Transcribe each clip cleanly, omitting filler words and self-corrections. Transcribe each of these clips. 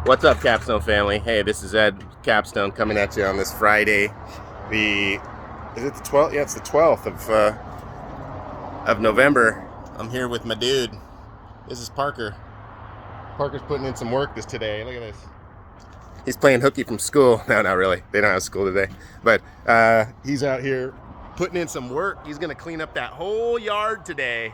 What's up, Capstone family? Hey, this is Ed Capstone coming at you on this Friday. Is it the 12th? Yeah, it's the 12th of November. I'm here with my dude. This is Parker. Parker's putting in some work today. Look at this. He's playing hooky from school. No, not really. They don't have school today. But he's out here putting in some work. He's gonna clean up that whole yard today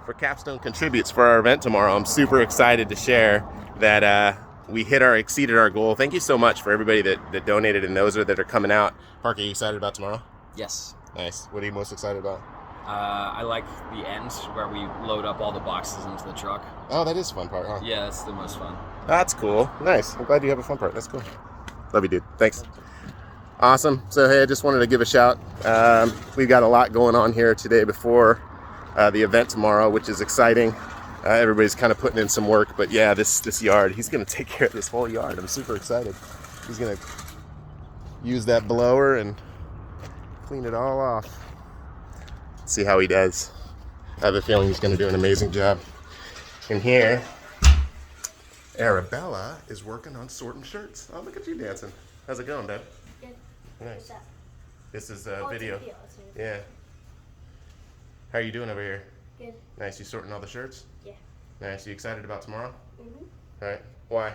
for Capstone Contributes for our event tomorrow. I'm super excited to share that we exceeded our goal. Thank you so much for everybody that donated and those that are coming out. Parker, are you excited about tomorrow? Yes. Nice. What are you most excited about? I like the end where we load up all the boxes into the truck. Oh, that is a fun part, huh? Yeah, that's the most fun. That's cool. Nice. I'm glad you have a fun part. That's cool. Love you, dude. Thanks. Awesome. So, hey, I just wanted to give a shout. We've got a lot going on here today before the event tomorrow, which is exciting. Everybody's kind of putting in some work, but yeah, this yard, he's going to take care of this whole yard. I'm super excited. He's going to use that blower and clean it all off. See how he does. I have a feeling he's going to do an amazing job. In here, Arabella is working on sorting shirts. Oh, look at you dancing. How's it going, Dad? Good. Nice. This is Oh, video. It's a video. Yeah. How are you doing over here? Good. Nice. You sorting all the shirts? Yeah. Nice. You excited about tomorrow? Mhm. All right. Why?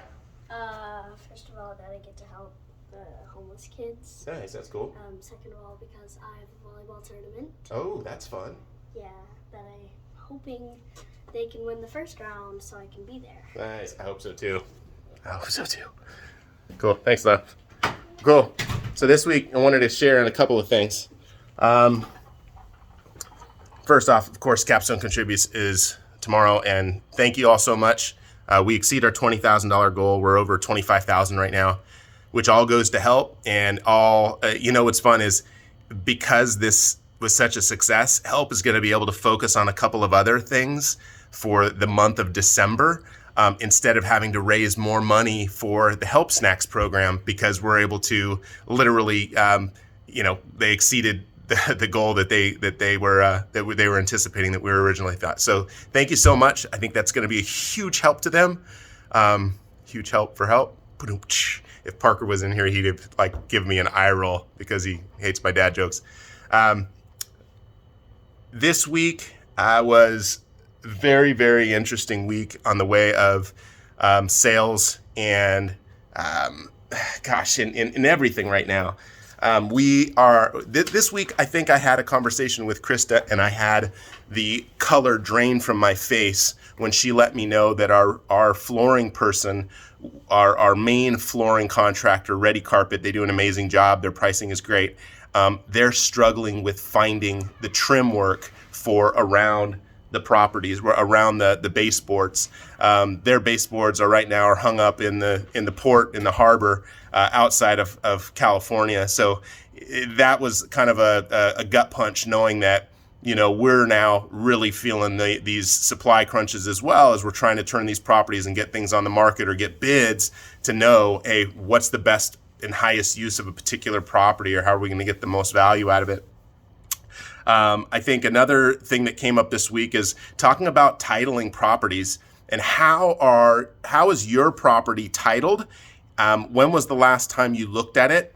First of all, that I get to help homeless kids. Nice. That's cool. Second of all, because I have a volleyball tournament. Oh, that's fun. Yeah, that I'm hoping they can win the first round, so I can be there. Nice. I hope so too. I hope so too. Cool. Thanks, love. Cool. So this week I wanted to share on a couple of things. First off, of course, Capstone Contributes is tomorrow, and thank you all so much. We exceed our $20,000 goal. We're over $25,000 right now, which all goes to help. And all, what's fun is because this was such a success, help is going to be able to focus on a couple of other things for the month of December, instead of having to raise more money for the Help Snacks program, because we're able to literally, they exceeded the goal that they were anticipating, that we were originally thought. So thank you so much. I think that's going to be a huge help to them. Huge help for help. If Parker was in here, he'd have give me an eye roll because he hates my dad jokes. This week was very, very interesting week on the way of sales and in everything right now. This week, I think I had a conversation with Krista, and I had the color drain from my face when she let me know that our flooring person, our main flooring contractor, Ready Carpet, they do an amazing job. Their pricing is great. They're struggling with finding the trim work for around the properties, around the baseboards. Their baseboards are hung up in the port, in the harbor, outside of California. So that was kind of a gut punch, knowing that, we're now really feeling these supply crunches as well, as we're trying to turn these properties and get things on the market or get bids to know, hey, what's the best and highest use of a particular property, or how are we going to get the most value out of it. I think another thing that came up this week is talking about titling properties, and how is your property titled? When was the last time you looked at it?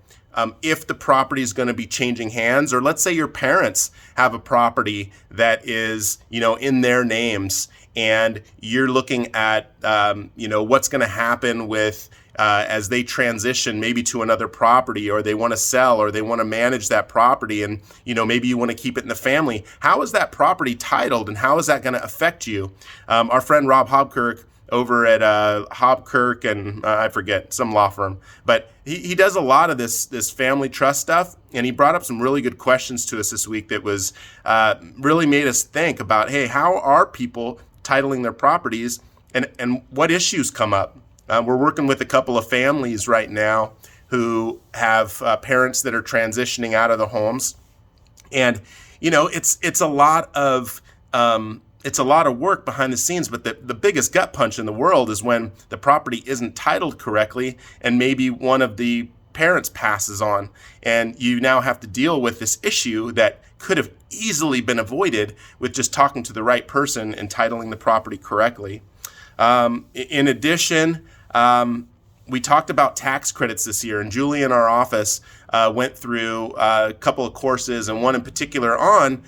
If the property is going to be changing hands, or let's say your parents have a property that is, in their names, and you're looking at, what's going to happen with as they transition maybe to another property, or they want to sell, or they want to manage that property, and maybe you want to keep it in the family. How is that property titled, and how is that going to affect you? Our friend Rob Hobkirk over at Hobkirk and I forget, some law firm, but he does a lot of this family trust stuff, and he brought up some really good questions to us this week that was really made us think about, hey, how are people titling their properties, and what issues come up? We're working with a couple of families right now who have parents that are transitioning out of the homes, and it's a lot of work behind the scenes. But the biggest gut punch in the world is when the property isn't titled correctly, and maybe one of the parents passes on, and you now have to deal with this issue that could have easily been avoided with just talking to the right person and titling the property correctly. In addition, We talked about tax credits this year, and Julie in our office went through a couple of courses, and one in particular on,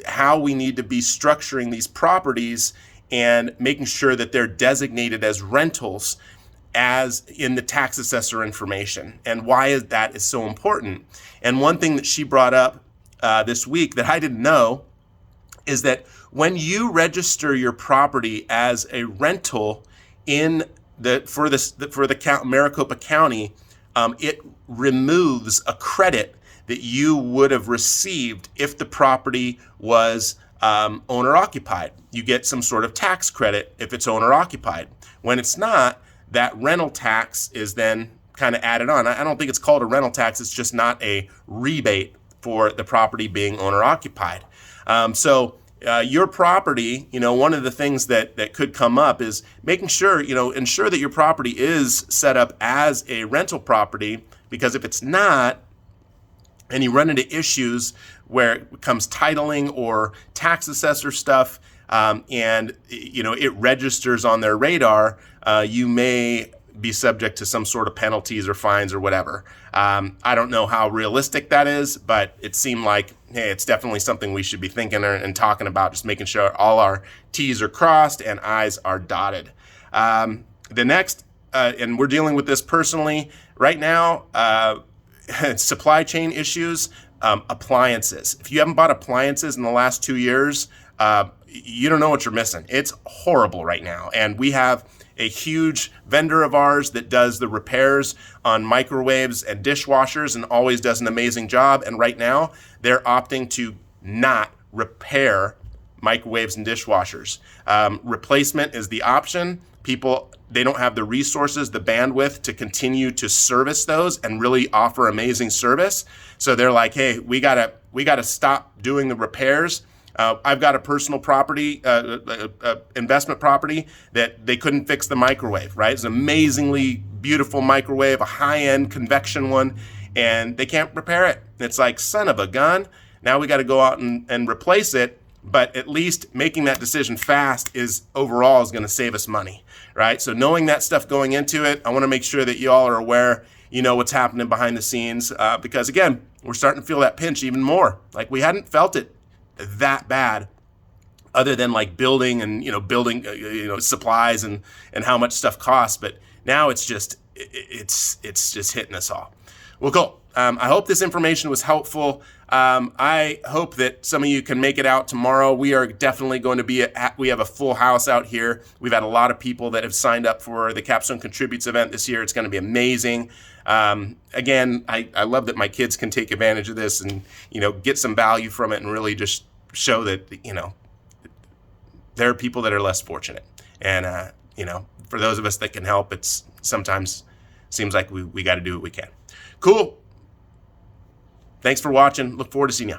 how we need to be structuring these properties and making sure that they're designated as rentals as in the tax assessor information, and why that is so important. And one thing that she brought up this week that I didn't know is that when you register your property as a rental for the Maricopa County, it removes a credit that you would have received if the property was owner occupied. You get some sort of tax credit if it's owner occupied. When it's not, that rental tax is then kind of added on. I don't think it's called a rental tax. It's just not a rebate for the property being owner occupied. So your property, one of the things that could come up is making sure, ensure that your property is set up as a rental property, because if it's not, and you run into issues where it becomes titling or tax assessor stuff, and it registers on their radar, you may be subject to some sort of penalties or fines or whatever. I don't know how realistic that is, but it seemed like, hey, it's definitely something we should be thinking and talking about, just making sure all our T's are crossed and I's are dotted. The next, and we're dealing with this personally right now, supply chain issues, appliances. If you haven't bought appliances in the last 2 years, you don't know what you're missing. It's horrible right now. And we have a huge vendor of ours that does the repairs on microwaves and dishwashers and always does an amazing job. And right now they're opting to not repair microwaves and dishwashers. Replacement is the option. People, they don't have the resources, the bandwidth to continue to service those and really offer amazing service. So they're like, hey, we gotta stop doing the repairs. I've got a personal property, investment property, that they couldn't fix the microwave, right? It's an amazingly beautiful microwave, a high-end convection one, and they can't repair it. It's like, son of a gun. Now we got to go out and replace it, but at least making that decision fast is going to save us money, right? So knowing that stuff going into it, I want to make sure that you all are aware, what's happening behind the scenes, because again, we're starting to feel that pinch even more. Like, we hadn't felt it that bad other than like building and building supplies and how much stuff costs, but now it's just hitting us all. Well, cool. I hope this information was helpful. I hope that some of you can make it out tomorrow. We are definitely going to we have a full house out here. We've had a lot of people that have signed up for the Capstone Contributes event this year. It's going to be amazing. Again, I love that my kids can take advantage of this and, get some value from it and really just show that, there are people that are less fortunate. And, for those of us that can help, it's sometimes seems like we got to do what we can. Cool. Thanks for watching. Look forward to seeing you.